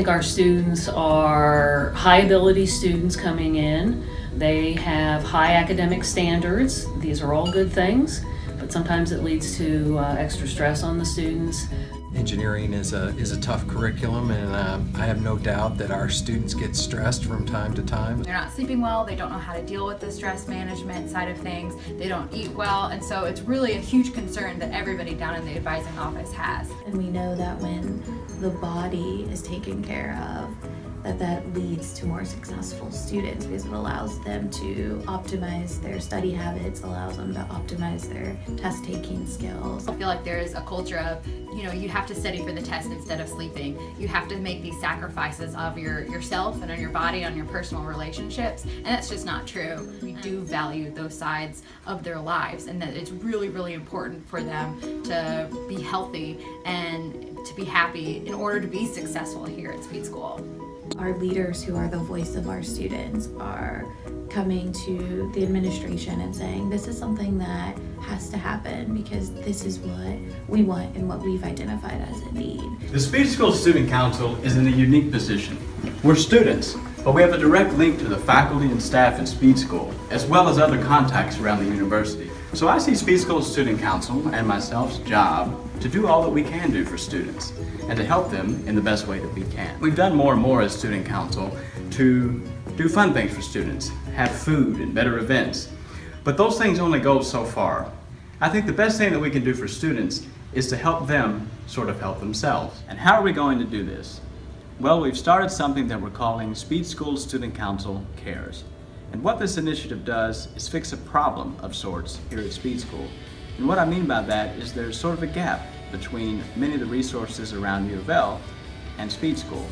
think our students are high ability students coming in. They have high academic standards. These are all good things, but sometimes it leads to extra stress on the students. Engineering is a tough curriculum, and I have no doubt that our students get stressed from time to time. They're not sleeping well, they don't know how to deal with the stress management side of things, they don't eat well, and so it's really a huge concern that everybody down in the advising office has. And we know that when the body is taken care of, that leads to more successful students because it allows them to optimize their study habits, allows them to optimize their test-taking skills. I feel like there is a culture of, you have to study for the test instead of sleeping. You have to make these sacrifices of yourself and on your body, on your personal relationships, and that's just not true. We do value those sides of their lives, and that it's really, really important for them to be healthy and to be happy in order to be successful here at Speed School. Our leaders, who are the voice of our students, are coming to the administration and saying this is something that has to happen because this is what we want and what we've identified as a need. The Speed School Student Council is in a unique position. We're students, but we have a direct link to the faculty and staff at Speed School, as well as other contacts around the university. So I see Speed School Student Council and myself's job to do all that we can do for students and to help them in the best way that we can. We've done more and more as Student Council to do fun things for students, have food and better events, but those things only go so far. I think the best thing that we can do for students is to help them sort of help themselves. And how are we going to do this? Well, we've started something that we're calling Speed School Student Council Cares. And what this initiative does is fix a problem of sorts here at Speed School. And what I mean by that is there's sort of a gap between many of the resources around UofL and Speed School.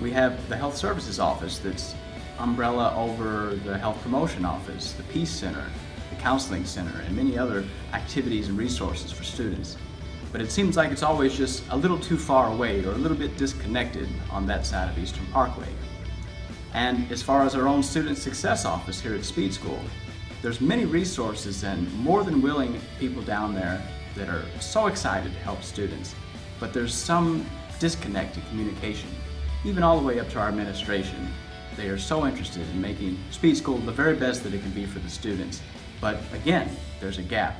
We have the Health Services Office that's umbrella over the Health Promotion Office, the PEACC Center, the Counseling Center, and many other activities and resources for students. But it seems like it's always just a little too far away or a little bit disconnected on that side of Eastern Parkway. And as far as our own Student Success Office here at Speed School, there's many resources and more than willing people down there that are so excited to help students, but there's some disconnect in communication, even all the way up to our administration. They are so interested in making Speed School the very best that it can be for the students, but again, there's a gap.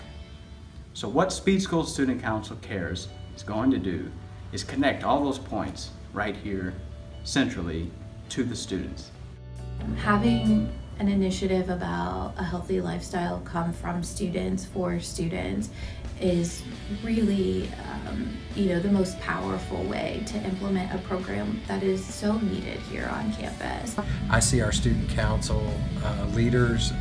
So what Speed School Student Council Cares is going to do is connect all those points right here centrally to the students. Having an initiative about a healthy lifestyle come from students for students is really the most powerful way to implement a program that is so needed here on campus. I see our student council leaders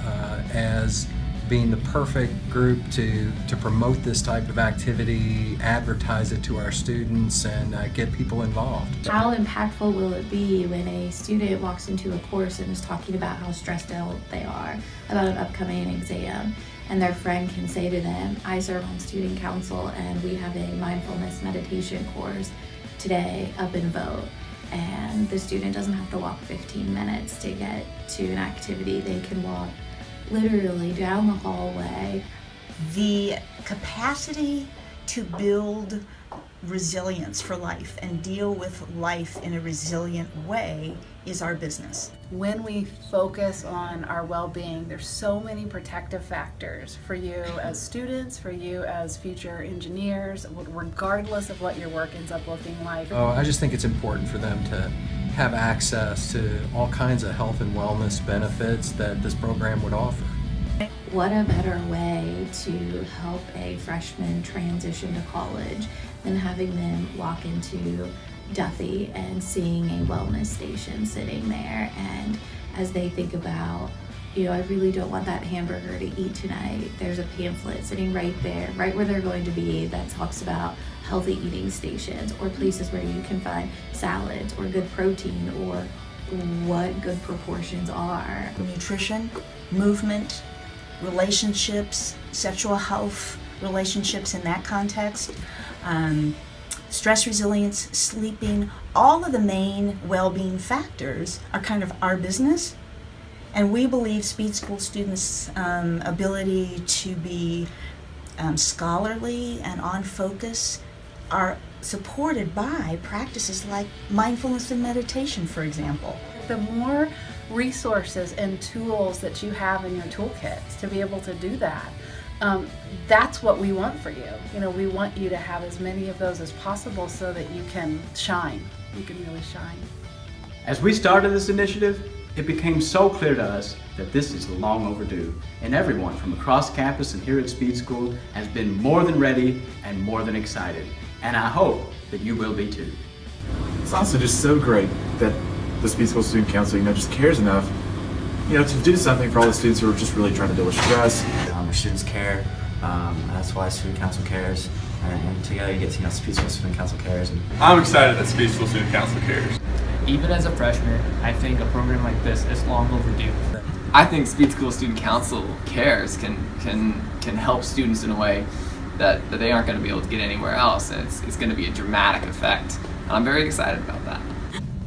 as being the perfect group to promote this type of activity, advertise it to our students, and get people involved. How impactful will it be when a student walks into a course and is talking about how stressed out they are about an upcoming exam, and their friend can say to them, I serve on student council and we have a mindfulness meditation course today, up and vote. And the student doesn't have to walk 15 minutes to get to an activity. They can walk literally down the hallway. The capacity to build resilience for life and deal with life in a resilient way is our business. When we focus on our well-being, there's so many protective factors for you as students, for you as future engineers, regardless of what your work ends up looking like. I just think it's important for them to have access to all kinds of health and wellness benefits that this program would offer. What a better way to help a freshman transition to college than having them walk into Duffy and seeing a wellness station sitting there, and as they think about, I really don't want that hamburger to eat tonight, there's a pamphlet sitting right there, right where they're going to be, that talks about healthy eating stations or places where you can find salads or good protein or what good proportions are. Nutrition, movement, relationships, sexual health, relationships in that context, stress resilience, sleeping, all of the main well-being factors are kind of our business. And we believe Speed School students' ability to be scholarly and on focus are supported by practices like mindfulness and meditation, for example. The more resources and tools that you have in your toolkits to be able to do that, that's what we want for you. You know, we want you to have as many of those as possible so that you can shine. You can really shine. As we started this initiative, it became so clear to us that this is long overdue, and everyone from across campus and here at Speed School has been more than ready and more than excited. And I hope that you will be too. It's also just so great that the Speed School Student Council, just cares enough, to do something for all the students who are just really trying to deal with stress. Our students care, that's why Student Council cares, and together you get to, Speed School Student Council cares. I'm excited that Speed School Student Council cares. Even as a freshman, I think a program like this is long overdue. I think Speed School Student Council cares can help students in a way that they aren't going to be able to get anywhere else, and it's going to be a dramatic effect. And I'm very excited about that.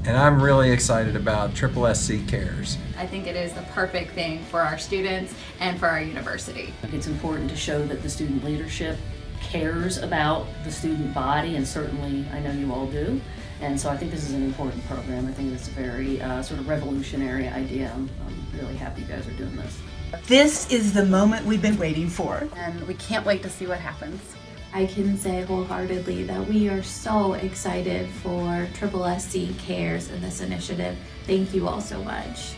And I'm really excited about SSSC Cares. I think it is the perfect thing for our students and for our university. It's important to show that the student leadership cares about the student body, and certainly I know you all do. And so I think this is an important program. I think it's a very sort of revolutionary idea. I'm really happy you guys are doing this. This is the moment we've been waiting for. And we can't wait to see what happens. I can say wholeheartedly that we are so excited for SSSC Cares and this initiative. Thank you all so much.